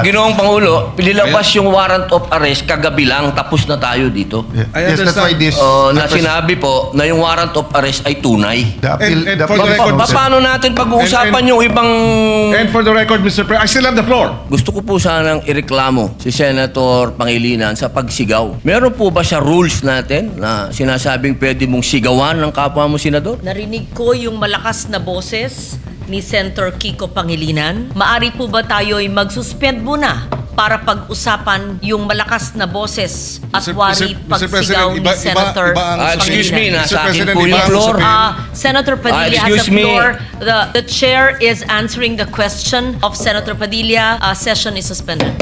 Ginoong Pangulo, pinilabas yung warrant of arrest kagabi lang, tapos na tayo dito. Yes, that's why this... Na sinabi po na yung warrant of arrest ay tunay. The appeal, And the for the appeal- record, Paano natin pag-uusapan yung ibang... And for the record, Mr. President, I still have the floor. Gusto ko po sanang ireklamo si Senator Pangilinan sa pagsigaw. Meron po ba siya rules natin na sinasabing pwede mong sigawan ng kapwa mo senador? Narinig ko yung malakas na boses ni Senator Kiko Pangilinan. Maari po ba tayo ay mag-suspend muna para pag-usapan yung malakas na boses at wari Mr. pagsigaw ni Senator excuse me, Pangilinan? nasa akin President, po yung iba ang floor. sasabihin. Senator Padilla has excuse the me. floor. The chair is answering the question of Senator Padilla. Session is suspended.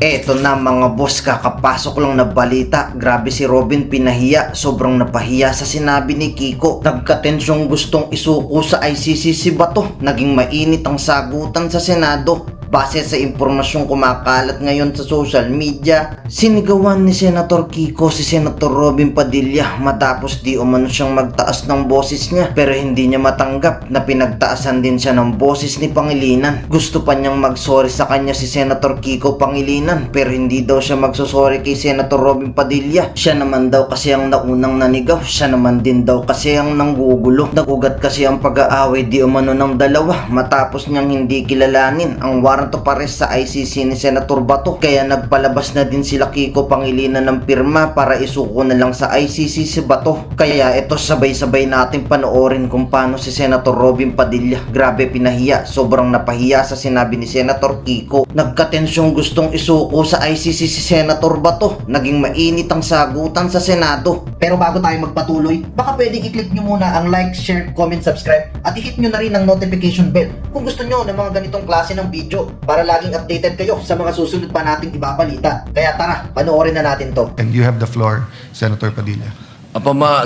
Eto na mga boss, kakapasok lang na balita. Grabe si Robin pinahiya, sobrang napahiya sa sinabi ni Kiko. Nagkatensyong gustong isuko sa ICC si Bato. Naging mainit ang sagutan sa Senado. Base sa impormasyong kumakalat ngayon sa social media, sinigawan ni Senator Kiko si Senator Robin Padilla matapos di umano siyang magtaas ng boses niya, pero hindi niya matanggap na pinagtaasan din siya ng boses ni Pangilinan. Gusto pa niyang magsorry sa kanya si Senator Kiko Pangilinan, pero hindi daw siya magsosorry kay Senator Robin Padilla. Siya naman daw kasi ang naunang nanigaw, siya naman din daw kasi ang nanggugulo. Nagugat kasi ang pag-aaway di umano ng dalawa matapos niyang hindi kilalanin ang warrant of arrest sa ICC ni Senator Bato, kaya nagpalabas na din sila Kiko Pangilinan ng pirma para isuko na lang sa ICC si Bato. Kaya ito, sabay-sabay natin panoorin kung paano si Senator Robin Padilla grabe pinahiya, sobrang napahiya sa sinabi ni Senator Kiko. Nagkatensyong gustong isuko sa ICC si Senator Bato, naging mainit ang sagutan sa Senado. Pero bago tayo magpatuloy, baka pwedeng i-click nyo muna ang like, share, comment, subscribe at i-hit nyo na rin ang notification bell kung gusto nyo ng mga ganitong klase ng video para laging updated kayo sa mga susunod pa nating ibabalita. Kaya tara, panoorin na natin to. And you have the floor, Senator Padilla.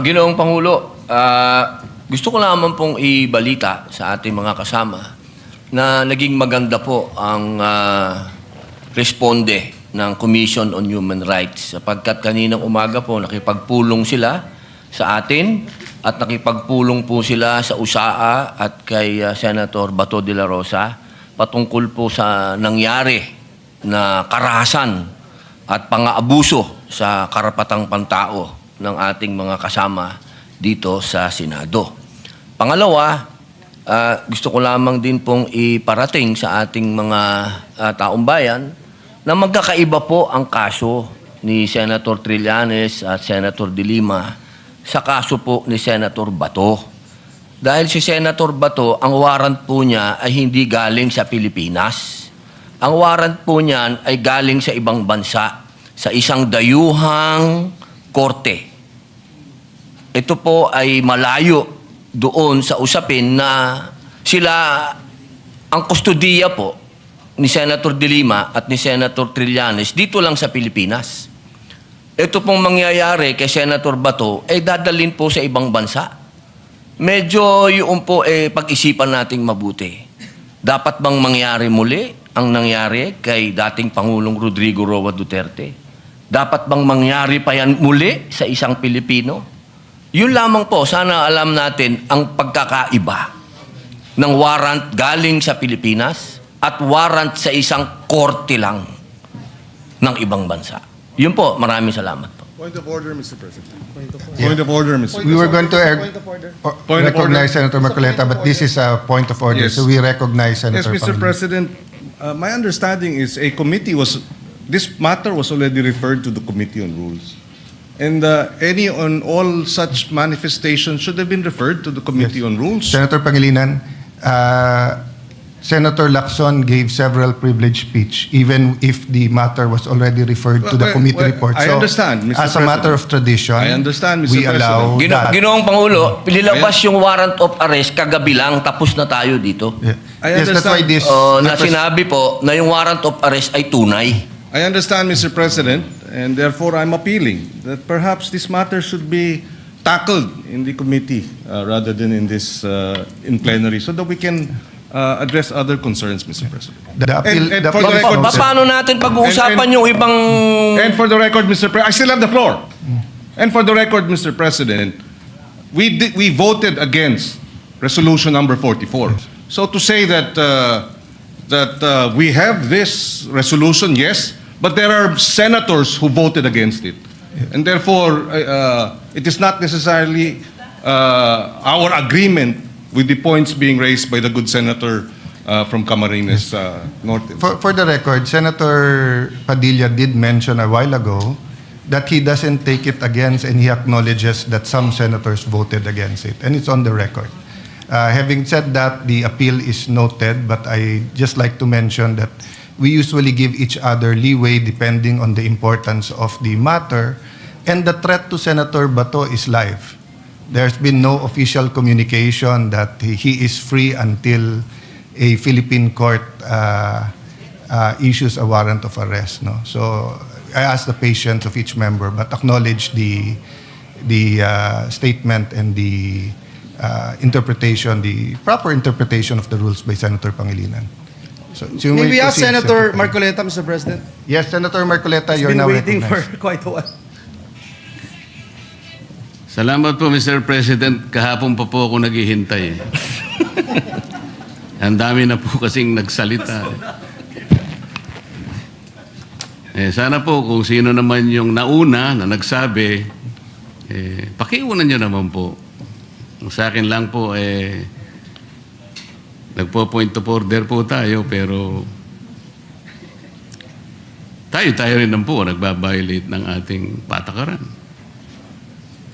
Ginoong Pangulo, gusto ko lamang pong ibalita sa ating mga kasama na naging maganda po ang responde ng Commission on Human Rights sapagkat kaninang umaga po nakipagpulong sila sa atin at nakipagpulong po sila sa USAA at kay Senator Bato de la Rosa patungkol po sa nangyari na karahasan at pang-aabuso sa karapatang pantao ng ating mga kasama dito sa Senado. Pangalawa, gusto ko lamang din pong iparating sa ating mga taong bayan na magkakaiba po ang kaso ni Senator Trillanes at Senator De Lima sa kaso po ni Senator Bato. Dahil si Senator Bato, ang warrant po niya ay hindi galing sa Pilipinas. Ang warrant po niyan ay galing sa ibang bansa, sa isang dayuhang korte. Ito po ay malayo doon sa usapin na sila, ang kustodiya po ni Senator De Lima at ni Senator Trillanes dito lang sa Pilipinas. Ito pong mangyayari kay Senator Bato ay dadalhin po sa ibang bansa. Medyo yung po pag-isipan nating mabuti. Dapat bang mangyari muli ang nangyari kay dating Pangulong Rodrigo Roa Duterte? Dapat bang mangyari pa yan muli sa isang Pilipino? Yun lamang po, sana alam natin ang pagkakaiba ng warrant galing sa Pilipinas at warrant sa isang korte lang ng ibang bansa. Yun po, maraming salamat po. Point of order, Mr. President. Point of order, Mr. We were going to Point of recognize order. Senator Marcoleta, but this is a point of order, Yes. so we recognize Yes, Senator Mr. Pangilinan. President, my understanding is this matter was already referred to the Committee on Rules. And any on all such manifestations should have been referred to the Committee on Rules. Senator Pangilinan, Senator Lacson gave several privileged speech, even if the matter was already referred to the committee report. I understand, Mr. As a matter of tradition, I understand, Mr. we allow that. Ginoong Pangulo, pinilabas yung warrant of arrest kagabi lang, tapos na tayo dito. Yeah. I Yes, that's why understand. this... Na sinabi po na yung warrant of arrest ay tunay. I understand, Mr. President, and therefore I'm appealing that perhaps this matter should be tackled in the committee rather than in this in plenary so that we can address other concerns, Mr. President. The appeal, And the for the appeal- record, Paano natin pag-uusapan And- yung ibang... And for the record, Mr. President, I still have the floor. And for the record, Mr. President, we voted against resolution number 44. So to say that that we have this resolution, yes, but there are senators who voted against it. And therefore, it is not necessarily our agreement with the points being raised by the good senator from Camarines Norte. For the record, Senator Padilla did mention a while ago that he doesn't take it against, and he acknowledges that some senators voted against it, and it's on the record. Having said that, the appeal is noted, but I just like to mention that we usually give each other leeway depending on the importance of the matter, and the threat to Senator Bato is live. There's been no official communication that he is free until a Philippine court issues a warrant of arrest. No? So I ask the patience of each member, but acknowledge the statement and the interpretation, the proper interpretation of the rules by Senator Pangilinan. So you May may we ask proceed, Senator Marcoleta, Mr. President? Yes, Senator Marcoleta, He's you're been now waiting for recognized. quite a while. Salamat po, Mr. President. Kahapon pa po ako naghihintay. Ang dami na po kasing nagsalita. Sana po kung sino naman yung nauna na nagsabi, pakiunan nyo naman po. Sa akin lang po, nagpo-point of order po tayo, pero tayo rin naman po nagbabiolate ng ating patakaran.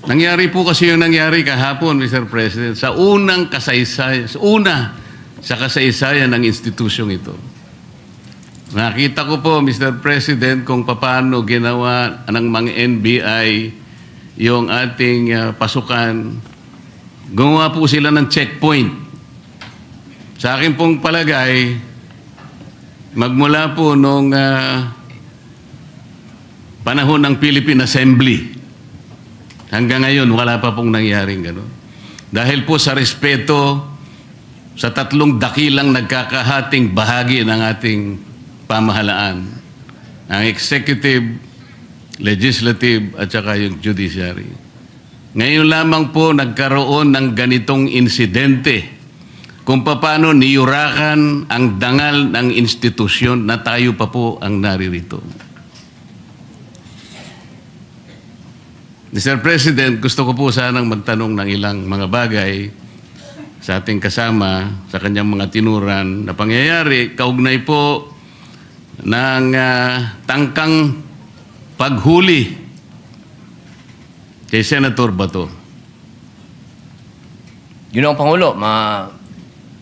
Nangyari po kasi yung nangyari kahapon, Mr. President, sa unang kasaysayan, sa kasaysayan ng institusyong ito. Nakita ko po, Mr. President, kung paano ginawa ng mga NBI yung ating pasukan. Gumawa po sila ng checkpoint. Sa akin pong palagay, magmula po nung panahon ng Philippine Assembly, hanggang ngayon, wala pa pong nangyaring gano'n. Dahil po sa respeto sa tatlong dakilang nagkakahating bahagi ng ating pamahalaan, ang executive, legislative, at saka yung judiciary. Ngayon lamang po nagkaroon ng ganitong insidente kung paano niyurakan ang dangal ng institusyon na tayo pa po ang naririto. Mr. President, gusto ko po sanang magtanong ng ilang mga bagay sa ating kasama, sa kanyang mga tinuran na pangyayari, kaugnay po ng tangkang paghuli kay Senator Bato. Yun ang Pangulo,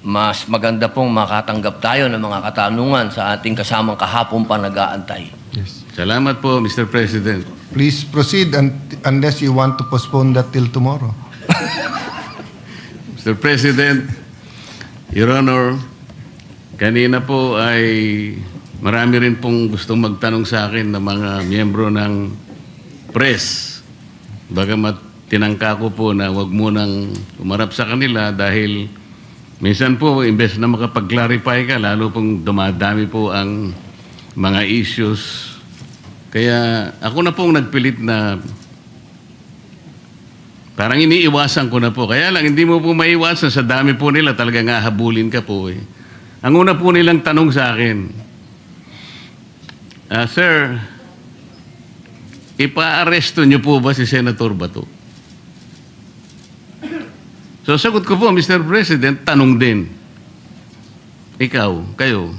mas maganda pong makatanggap tayo ng mga katanungan sa ating kasamang kahapon pa nag-aantay. Yes. Salamat po, Mr. President. Please proceed unless you want to postpone that till tomorrow. Mr. President, Your Honor, kanina po ay marami rin pong gustong magtanong sa akin ng mga miyembro ng press. Bagamat tinangka ko po na wag munang umarap sa kanila dahil minsan po, imbes na makapag-clarify ka, lalo pong dumadami po ang mga issues. Kaya ako na pong nagpilit na parang iniiwasan ko na po. Kaya lang, hindi mo po maiwasan sa dami po nila. Talagang hahabulin ka po eh. Ang una po nilang tanong sa akin, Sir, ipa-aresto niyo po ba si Senator Bato? So sagot ko po, Mr. President, tanong din. Ikaw, kayo,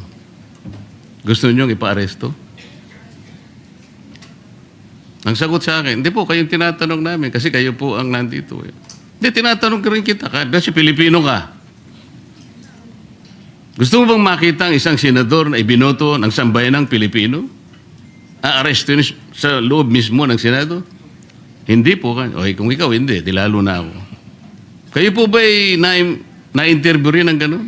gusto niyo ipa-aresto? Ang sagot sa akin, hindi po, kayong tinatanong namin kasi kayo po ang nandito. Eh. Hindi, tinatanong ka rin kita kasi Pilipino ka. Gusto mo bang makita ang isang senador na ibinoto ng sambayanang Pilipino? Aaresto sa loob mismo ng Senado? Hindi po. Okay, kung ikaw hindi, di lalo na ako. Kayo po ba'y na-interview rin ng gano'n?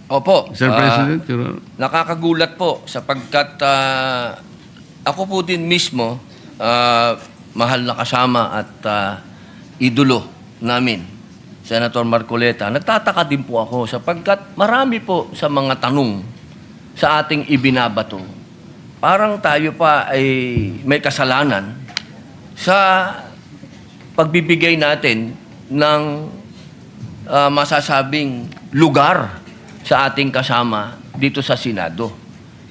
Opo. Sir President? Your Honor. Nakakagulat po sapagkat ako po din mismo, mahal na kasama at idolo namin, Senator Marcoleta. Nagtataka din po ako sapagkat marami po sa mga tanong sa ating ibinabato. Parang tayo pa ay may kasalanan sa pagbibigay natin ng masasabing lugar sa ating kasama dito sa Senado.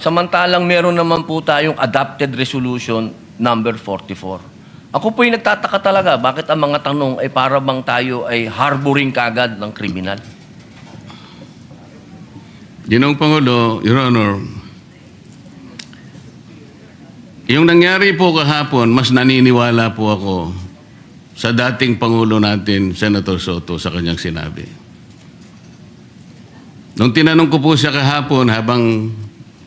Samantalang meron naman po tayong adopted resolution number 44. Ako po yung nagtataka talaga, bakit ang mga tanong ay para bang tayo ay harboring kagad ng kriminal? Ginoong Pangulo, Your Honor, yung nangyari po kahapon, mas naniniwala po ako sa dating Pangulo natin, Senator Soto, sa kanyang sinabi. Nung tinanong ko po siya kahapon, habang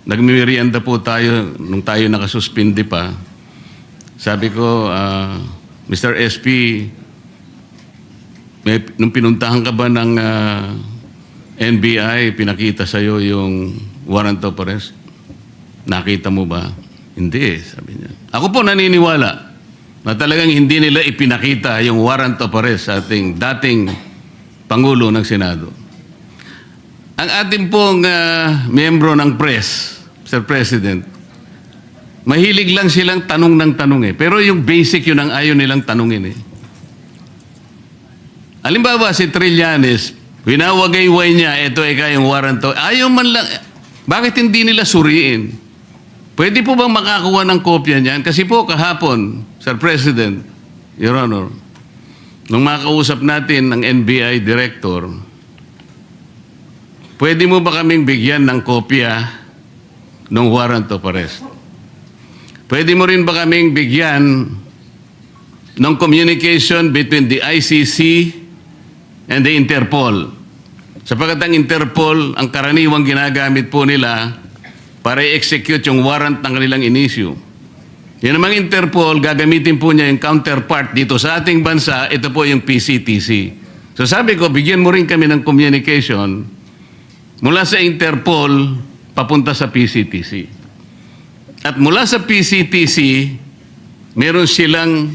nagmimerienda po tayo, nung tayo nakasuspindi pa, sabi ko, Mr. SP, nung pinuntahan ka ba ng NBI, pinakita sa'yo yung warrant of arrest? Nakita mo ba? Hindi, sabi niya. Ako po naniniwala na talagang hindi nila ipinakita yung warrant of arrest sa ating dating Pangulo ng Senado. Ang ating pong miyembro ng press, Mr. President, mahilig lang silang tanong ng tanong eh. Pero yung basic yun ang ayaw nilang tanungin eh. Halimbawa si Trillanes, winawagay-way niya, ito ay kayong warrant to. Ayaw man lang, bakit hindi nila suriin? Pwede po bang makakuha ng kopya niyan? Kasi po kahapon, Sir President, Your Honor, nung makausap natin ng NBI Director, pwede mo ba kaming bigyan ng kopya ng warrant of arrest? Pwede mo rin ba kaming bigyan ng communication between the ICC and the Interpol? Sapagkat ang Interpol, ang karaniwang ginagamit po nila para i-execute yung warrant ng kanilang in-issue. Yan namang Interpol, gagamitin po niya yung counterpart dito sa ating bansa, ito po yung PCTC. So sabi ko, bigyan mo rin kami ng communication mula sa Interpol papunta sa PCTC. At mula sa PCTC, meron silang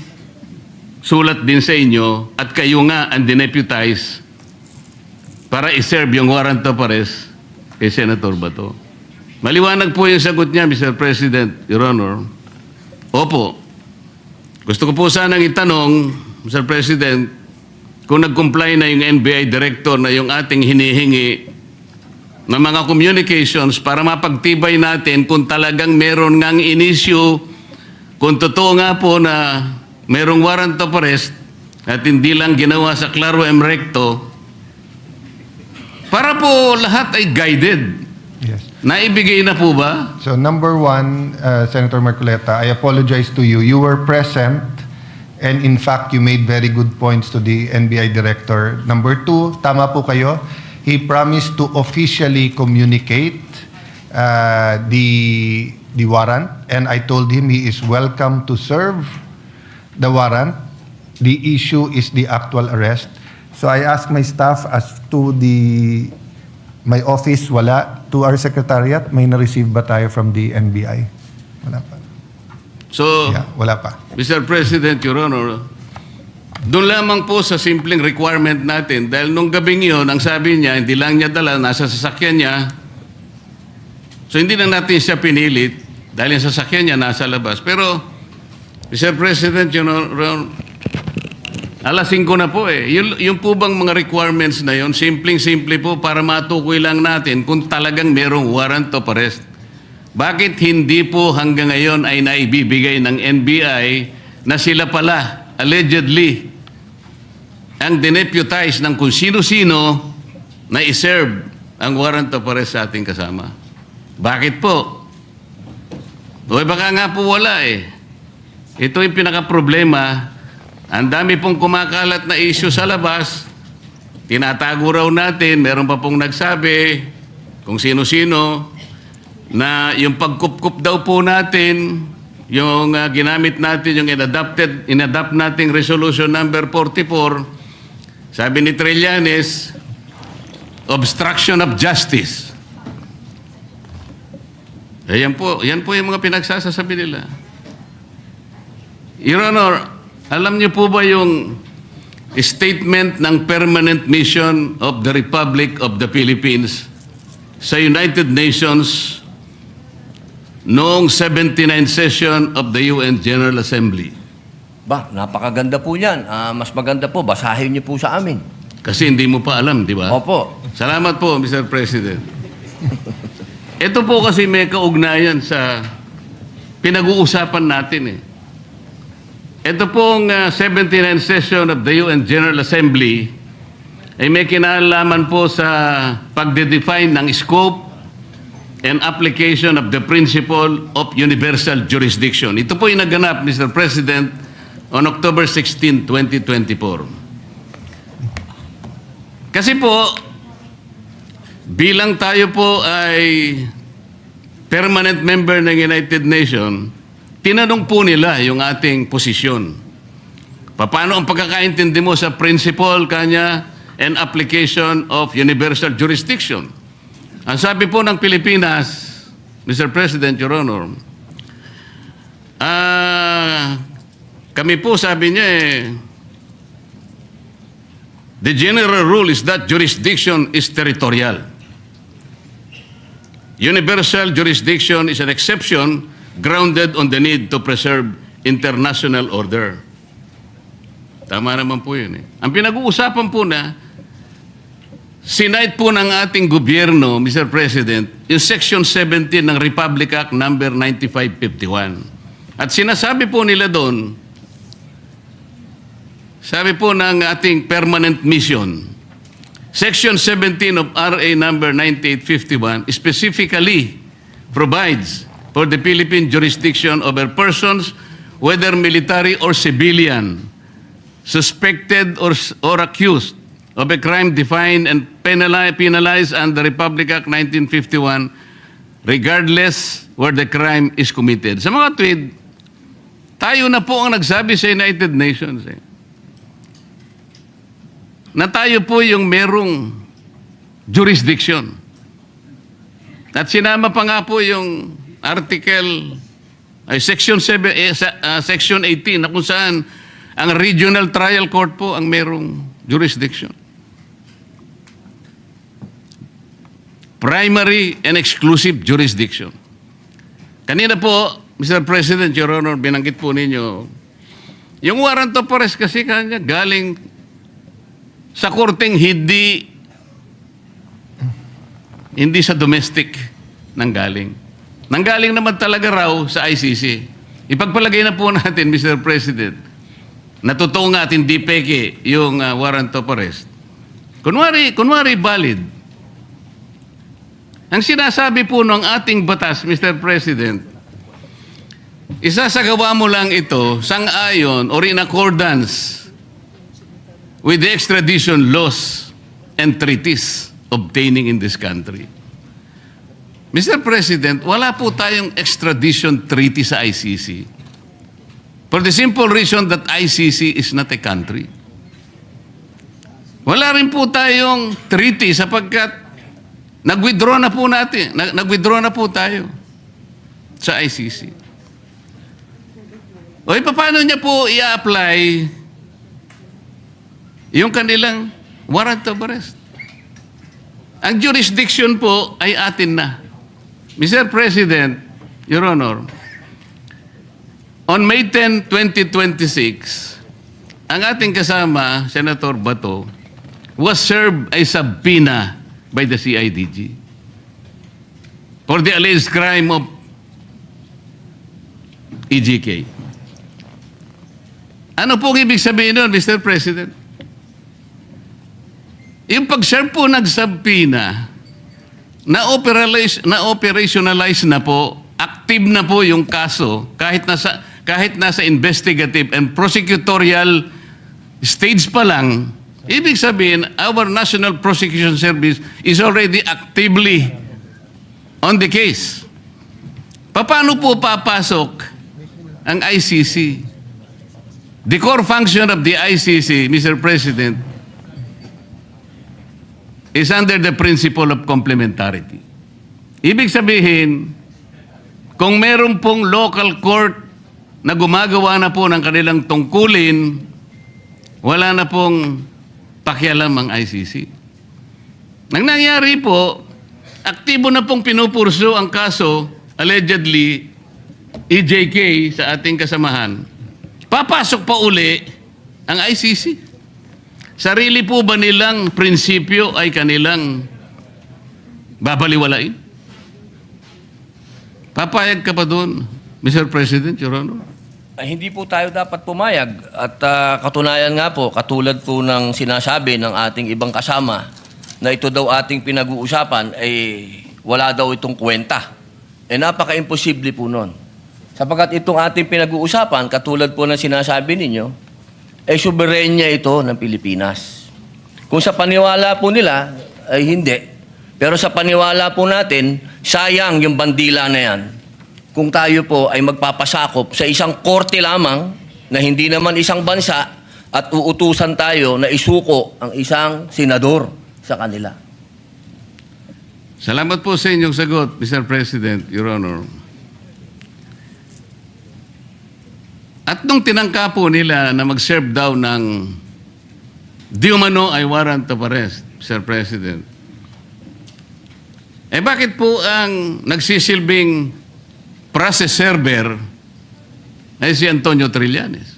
sulat din sa inyo at kayo nga ang dineputize para i-serve yung warrant of arrest kay Senator Bato. Maliwanag po yung sagot niya, Mr. President, Your Honor. Opo. Gusto ko po sanang itanong, Mr. President, kung nag-comply na yung NBI Director na yung ating hinihingi ng mga communications para mapagtibay natin kung talagang meron ngang in-issue, kung totoo nga po na merong warrant of arrest at hindi lang ginawa sa Claro M. Recto, para po lahat ay guided. Yes. Naibigay na po ba? So number one, Senator Marcoleta, I apologize to you. You were present and in fact, you made very good points to the NBI Director. Number two, tama po kayo. He promised to officially communicate the warrant and I told him he is welcome to serve the warrant. The issue is the actual arrest. So I asked my staff as to my office, wala. To our secretariat, may na-receive ba tayo from the NBI? Wala pa. So, Yeah, wala pa. Mr. President, Your Honor, doon lamang po sa simpleng requirement natin, dahil nung gabing yun, ang sabi niya, hindi lang niya dala, nasa sasakyan niya. So, hindi na natin siya pinilit, dahil yung sasakyan niya nasa labas. Pero, Mr. President, Your Honor, alas 5 na po eh. Yung po bang mga requirements na yun, simpleng-simple po para matukoy lang natin kung talagang merong warrant of arrest. Bakit hindi po hanggang ngayon ay naibibigay ng NBI na sila pala, allegedly, ang dineputize ng kung sino-sino na iserve ang warrant of arrest sa ating kasama? Bakit po? O baka nga po wala eh. Ito yung pinaka-problema. Ang dami pong kumakalat na issue sa labas, tinatago raw natin, meron pa pong nagsabi kung sino-sino na yung pagkup-kup daw po natin, yung ginamit natin, yung inadapt nating resolution number 44, sabi ni Trillanes, obstruction of justice. Yan po yung mga pinagsasasabi nila. Your Honor, alam niyo po ba yung statement ng Permanent Mission of the Republic of the Philippines sa United Nations noong 79th session of the UN General Assembly? Ba, napakaganda po yan. Mas maganda po, basahin niyo po sa amin. Kasi hindi mo pa alam, di ba? Opo. Salamat po, Mr. President. Ito po kasi may kaugnayan sa pinag-uusapan natin eh. Ito pong 79th session of the UN General Assembly ay may kinalaman po sa pagde-define ng scope and application of the principle of universal jurisdiction. Ito po yung naganap, Mr. President, on October 16, 2024. Kasi po, bilang tayo po ay permanent member ng United Nations, tinanong po nila yung ating posisyon. Paano ang pagkakaintindi mo sa principle kanya and application of universal jurisdiction? Ang sabi po ng Pilipinas, Mr. President, Your Honor, kami po sabi niya the general rule is that jurisdiction is territorial. Universal jurisdiction is an exception grounded on the need to preserve international order. Tama naman po yun eh. Ang pinag-uusapan po na, sinite po ng ating gobyerno, Mr. President, yung Section 17 ng Republic Act number 9551. At sinasabi po nila doon, sabi po ng ating permanent mission, Section 17 of RA number 9851 specifically provides for the Philippine jurisdiction over persons, whether military or civilian, suspected or accused of a crime defined and penalized under Republic Act 1951, regardless where the crime is committed. Sa mga tweet, tayo na po ang nagsabi sa United Nations na tayo po yung merong jurisdiction. At sinama pa nga po yung Section 18 na kung saan ang regional trial court po ang merong jurisdiction. Primary and exclusive jurisdiction. Kanina po, Mr. President, Your Honor, binanggit po ninyo, yung warrant of arrest kasi kanya galing sa korteng hindi sa domestic nanggaling. Nanggaling naman talaga raw sa ICC. Ipagpalagay na po natin, Mr. President, na totoo nga at hindi peke yung warrant of arrest. Kunwari valid. Ang sinasabi po ng ating batas, Mr. President, isasagawa mo lang ito sang-ayon or in accordance with the extradition laws and treaties obtaining in this country. Mr. President, wala po tayong extradition treaty sa ICC. For the simple reason that ICC is not a country. Wala rin po tayong treaty sapagkat nag-withdraw na po tayo sa ICC. O paano niya po i-apply yung kanilang warrant of arrest? Ang jurisdiction po ay atin na. Mr. President, Your Honor, on May 10, 2026, ang ating kasama, Senator Bato, was served a subpoena by the CIDG for the alleged crime of EJK. Ano po ibig sabihin nun, Mr. President? Yung pag-serve po ng subpoena, na-operationalize na po, active na po yung kaso kahit nasa investigative and prosecutorial stage pa lang. Ibig sabihin, our National Prosecution Service is already actively on the case. Paano po papasok ang ICC? The core function of the ICC, Mr. President, is under the principle of complementarity. Ibig sabihin, kung meron pong local court na gumagawa na po ng kanilang tungkulin, wala na pong pakialam ang ICC. Nang nangyari po, aktibo na pong pinupurso ang kaso, allegedly, EJK sa ating kasamahan. Papasok pa uli ang ICC. Sarili po ba nilang prinsipyo ay kanilang babaliwalain? Papayag ka pa doon, Mr. President, Your Honor? Ay, hindi po tayo dapat pumayag. At katunayan nga po, katulad po ng sinasabi ng ating ibang kasama na ito daw ating pinag-uusapan, ay wala daw itong kwenta. Napaka-imposible po nun. Sapagkat itong ating pinag-uusapan, katulad po ng sinasabi ninyo, ay soberenya ito ng Pilipinas. Kung sa paniwala po nila, ay hindi. Pero sa paniwala po natin, sayang yung bandila na yan. Kung tayo po ay magpapasakop sa isang korte lamang na hindi naman isang bansa at uutusan tayo na isuko ang isang senador sa kanila. Salamat po sa inyong sagot, Mr. President, Your Honor. At nung tinangka po nila na mag-serve daw ng di umano ay warrant of arrest, Mr. President, bakit po ang nagsisilbing process server ay si Antonio Trillanes?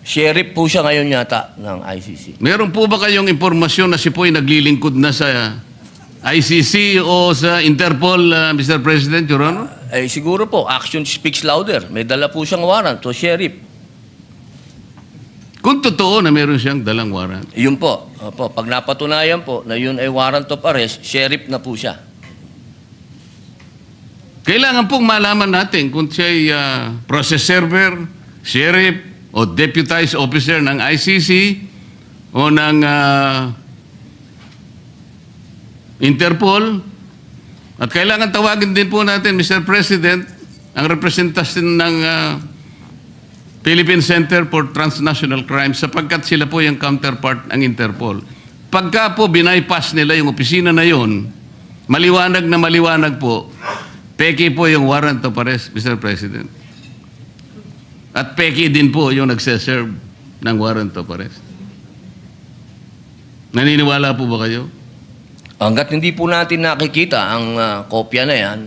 Sheriff po siya ngayon yata ng ICC. Meron po ba kayong impormasyon na si po ay naglilingkod na sa ICC o sa Interpol, Mr. President, Your Honor? Ay siguro po, action speaks louder. May dala po siyang warrant to sheriff. Kung totoo na meron siyang dalang warrant. Yun po. Opo, pag napatunayan po na yun ay warrant of arrest, sheriff na po siya. Kailangan pong malaman natin kung siya ay process server, sheriff, o deputized officer ng ICC o ng Interpol. At kailangan tawagin din po natin, Mr. President, ang representasyon ng Philippine Center for Transnational Crime sapagkat sila po yung counterpart ng Interpol. Pagka po binaypass nila yung opisina na yun, maliwanag na maliwanag po, peki po yung warrant of arrest, Mr. President. At peki din po yung nagseserve ng warrant of arrest. Naniniwala po ba kayo? Hanggat hindi po natin nakikita ang kopya na yan,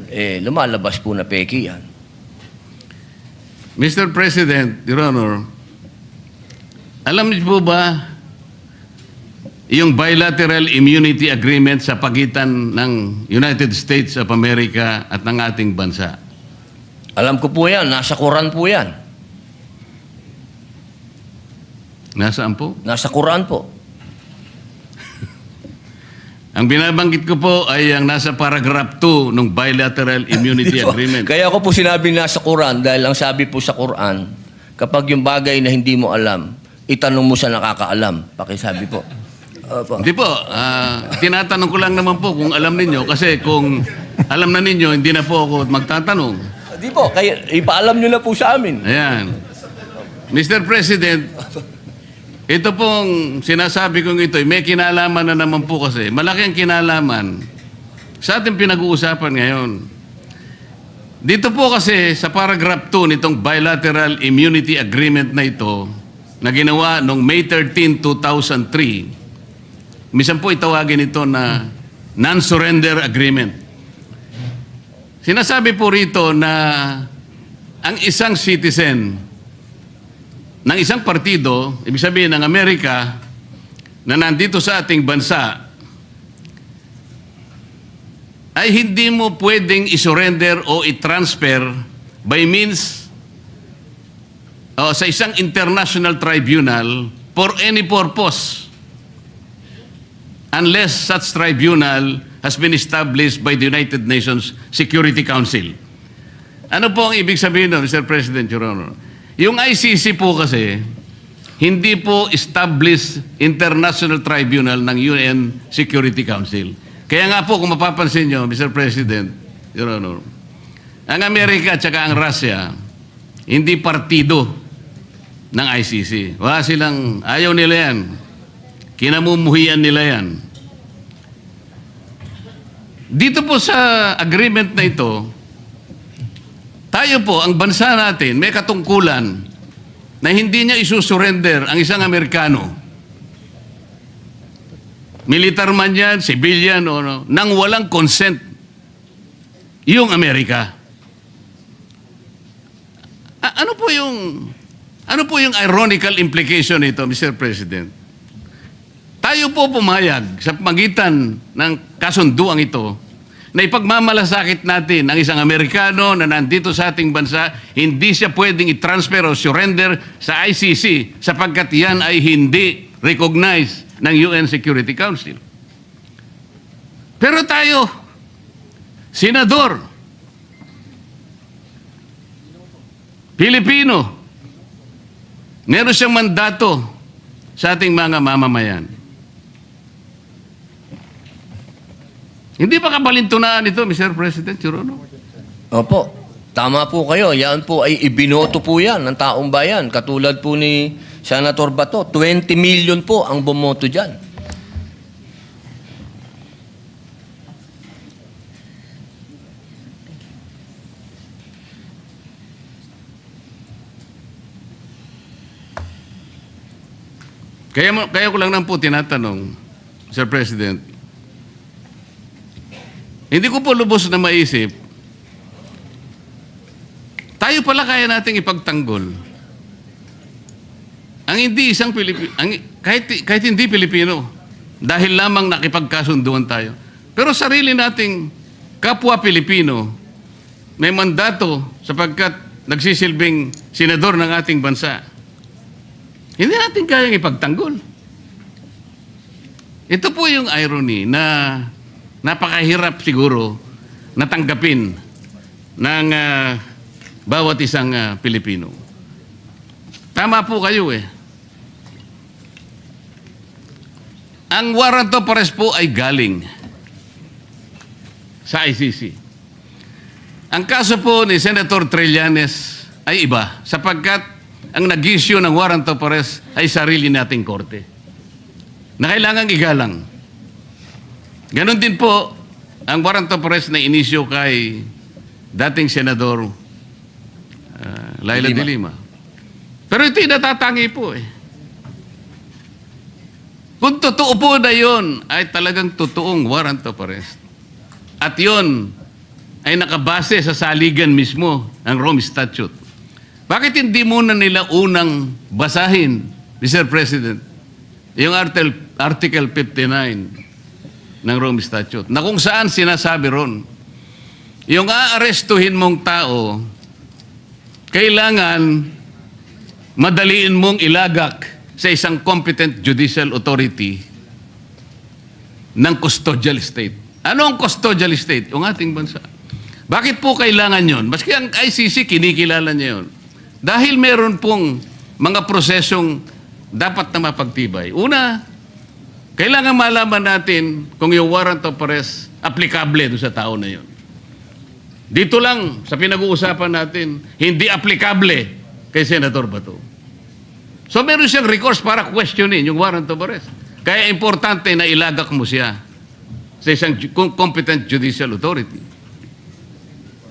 lumalabas po na peki yan. Mr. President, Your Honor, alam niyo po ba yung bilateral immunity agreement sa pagitan ng United States of America at ng ating bansa? Alam ko po yan, nasa Quran po yan. Nasaan po? Nasa Quran po. Ang binabanggit ko po ay ang nasa paragraph 2 ng bilateral immunity Di po. agreement. Kaya ako po sinabi nasa Quran dahil ang sabi po sa Quran, kapag yung bagay na hindi mo alam, itanong mo sa nakakaalam. Pakisabi po. Opo. Hindi po, tinatanong ko lang naman po kung alam ninyo kasi kung alam na ninyo, hindi na po ako magtatanong. Di po, kaya ipaalam nyo na po sa amin. Ayan. Mr. President, ito pong sinasabi kong ito, may kinalaman na naman po kasi. Malaki ang kinalaman sa ating pinag-uusapan ngayon. Dito po kasi sa paragraph 2 nitong bilateral immunity agreement na ito na ginawa noong May 13, 2003, minsan po itawagin ito na non-surrender agreement. Sinasabi po rito na ang isang citizen ng isang partido, ibig sabihin ng Amerika, na nandito sa ating bansa, ay hindi mo pwedeng isurrender o i-transfer by means sa isang international tribunal for any purpose unless such tribunal has been established by the United Nations Security Council. Ano po ang ibig sabihin nun, Mr. President, Your Honor? Yung ICC po kasi, hindi po established international tribunal ng UN Security Council. Kaya nga po, kung mapapansin nyo, Mr. President, Your Honor, ang Amerika at saka ang Russia, hindi partido ng ICC. Wala silang, ayaw nila yan. Kinamumuhian nila yan. Dito po sa agreement na ito, tayo po, ang bansa natin, may katungkulan na hindi niya isusurrender ang isang Amerikano. Militar man yan, civilian, o no, nang walang consent yung Amerika. Ano po yung ironical implication nito, Mr. President? Tayo po pumayag sa pagitan ng kasunduang ito na ipagmamalasakit natin ang isang Amerikano na nandito sa ating bansa, hindi siya pwedeng i-transfer o surrender sa ICC sapagkat yan ay hindi recognized ng UN Security Council. Pero tayo, senador, Pilipino, meron siyang mandato sa ating mga mamamayan. Hindi ba kabalintunaan ito, Mr. President, Your Honor? Opo, tama po kayo. Yan po ay ibinoto po yan ng taong bayan. Katulad po ni Senator Bato, 20 million po ang bumoto dyan. Kaya ko lang po tinatanong, Sir President, hindi ko po lubos na maisip, tayo pala kaya nating ipagtanggol ang hindi isang Pilipino, kahit hindi Pilipino, dahil lamang nakipagkasunduan tayo. Pero sarili nating kapwa Pilipino, may mandato sapagkat nagsisilbing senador ng ating bansa. Hindi natin kayang ipagtanggol. Ito po yung irony na napakahirap siguro natanggapin ng bawat isang Pilipino. Tama po kayo eh. Ang warrant of arrest po ay galing sa ICC. Ang kaso po ni Senator Trillanes ay iba sapagkat ang nag-issue ng warrant of arrest ay sarili nating korte na kailangang igalang. Ganon din po ang warrant of arrest na inisyo kay dating Senador Laila de Lima. Pero ito'y natatangi po eh. Kung totoo po na yun, ay talagang totoong warrant of arrest. At yun ay nakabase sa saligan mismo ng Rome Statute. Bakit hindi muna nila unang basahin, Mr. President, yung Article 59 ng Rome Statute, na kung saan sinasabi ron, yung aarestuhin mong tao, kailangan madaliin mong ilagak sa isang competent judicial authority ng custodial state. Ano ang custodial state? Yung ating bansa. Bakit po kailangan yon? Maski ang ICC, kinikilala niya yun. Dahil meron pong mga prosesong dapat na mapagtibay. Una, kailangan malaman natin kung yung warrant of arrest aplikable doon sa tao na yun. Dito lang, sa pinag-uusapan natin, hindi aplikable kay Senator Bato. So meron siyang recourse para questionin yung warrant of arrest. Kaya importante na ilagak mo siya sa isang competent judicial authority.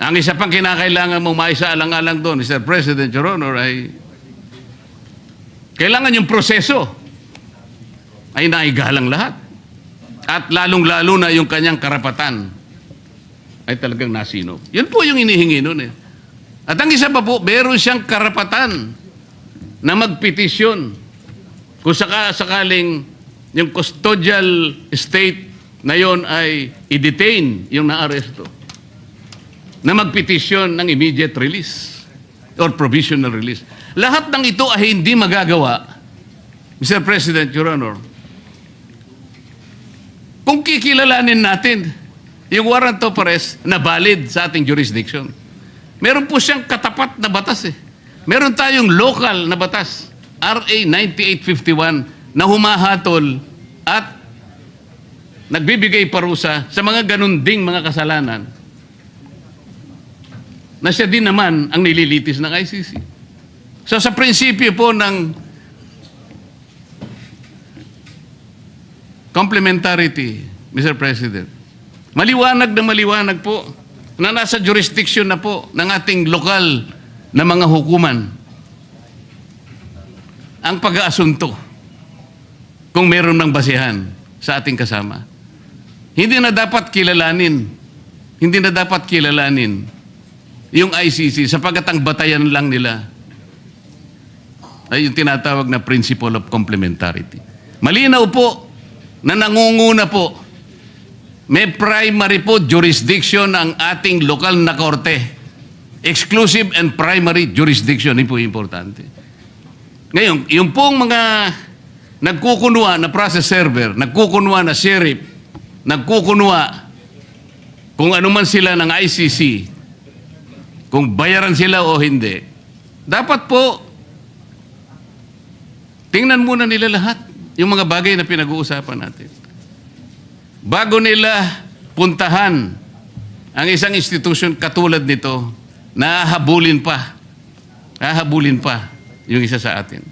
Ang isa pang kinakailangan mong maisaalang-alang doon, Mr. President, Your Honor, ay kailangan yung proseso ay naigalang lahat. At lalong-lalo na yung kanyang karapatan ay talagang nasino. Yun po yung inihingi noon eh. At ang isa pa po, meron siyang karapatan na magpetisyon kung sakaling yung custodial state na yon ay i-detain yung na-aresto, na magpetisyon ng immediate release or provisional release. Lahat ng ito ay hindi magagawa, Mr. President, Your Honor, kung kikilalanin natin yung warrant of arrest na valid sa ating jurisdiction. Meron po siyang katapat na batas eh. Meron tayong local na batas, RA 9851, na humahatol at nagbibigay parusa sa mga ganun ding mga kasalanan na siya din naman ang nililitis ng ICC. So sa prinsipyo po ng complementarity, Mr. President, maliwanag po na nasa jurisdiction na po ng ating lokal na mga hukuman ang pag-aasunto kung meron ng basihan sa ating kasama. Hindi na dapat kilalanin yung ICC sapagkat ang batayan lang nila ay yung tinatawag na principle of complementarity. Malinaw po na nangunguna po, may primary po jurisdiction ang ating lokal na korte. Exclusive and primary jurisdiction. Yun po importante. Ngayon, yung pong mga nagkukunwa na process server, nagkukunwa na sheriff, nagkukunwa kung ano man sila ng ICC, kung bayaran sila o hindi, dapat po tingnan muna nila lahat yung mga bagay na pinag-uusapan natin. Bago nila puntahan ang isang institusyon katulad nito, nahahabulin pa yung isa sa atin.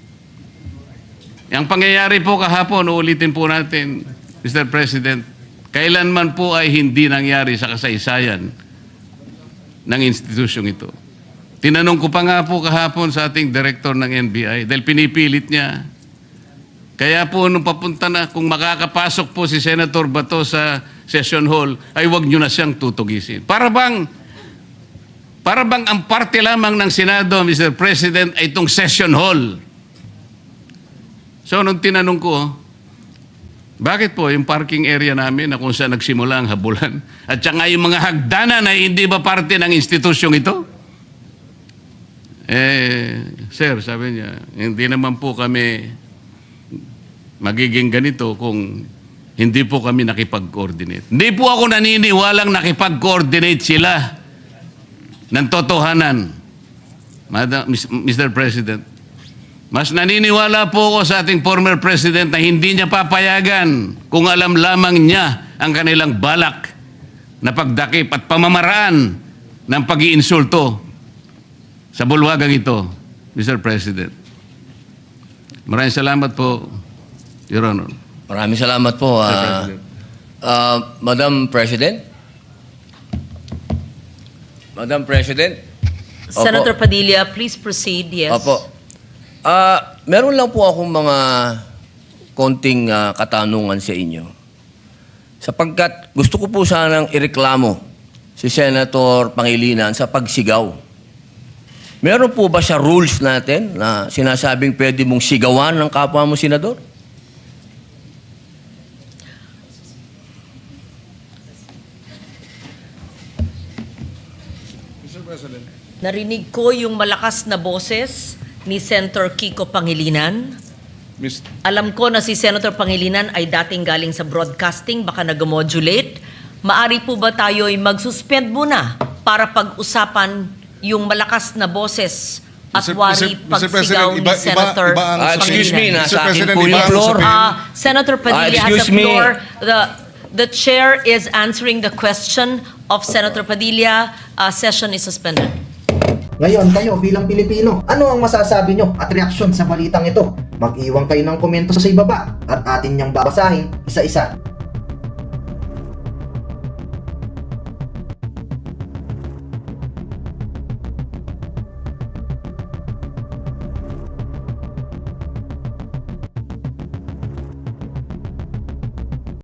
Ang pangyayari po kahapon, uulitin po natin, Mr. President, kailanman po ay hindi nangyari sa kasaysayan ng institusyong ito. Tinanong ko pa nga po kahapon sa ating director ng NBI dahil pinipilit niya. Kaya po nung papunta na, kung makakapasok po si Senator Bato sa session hall, ay wag nyo na siyang tutugisin. Para bang ang parte lamang ng Senado, Mr. President, ay itong session hall. So nung tinanong ko, bakit po yung parking area namin na kung saan nagsimula ang habulan, at saka yung mga hagdanan na hindi ba parte ng institusyong ito? Sir, sabi niya, hindi naman po kami magiging ganito kung hindi po kami nakipag-coordinate. Hindi po ako naniniwalang nakipag-coordinate sila ng totohanan. Mr. President, mas naniniwala po ako sa ating former President na hindi niya papayagan kung alam lamang niya ang kanilang balak na pagdakip at pamamaraan ng pag-iinsulto sa bulwagang ito, Mr. President. Maraming salamat po, Your Honor. Maraming salamat po. President. Madam President? Madam President? Opo. Senator Padilla, please proceed. Yes. Opo. Meron lang po akong mga konting katanungan sa inyo. Sapagkat gusto ko po sanang ireklamo si Senator Pangilinan sa pagsigaw. Meron po ba sa rules natin na sinasabing pwede mong sigawan ng kapwa mo senador? Narinig ko yung malakas na boses ni Senator Kiko Pangilinan. Miss, Alam ko na si Senator Pangilinan ay dating galing sa broadcasting, baka nag-modulate. Maari po ba tayo ay mag-suspend muna para pag-usapan yung malakas na boses at wari Mr. pagsigaw ni President, Senator Excuse me, Pangilinan? nasa akin President, po yung iba ang floor. usapin. Senator Padilla has excuse the me. floor. The chair is answering the question of Senator Padilla. Session is suspended. Ngayon, kayo bilang Pilipino, ano ang masasabi nyo at reaksyon sa balitang ito? Mag-iwan kayo ng komento sa ibaba at atin niyang babasahin isa-isa.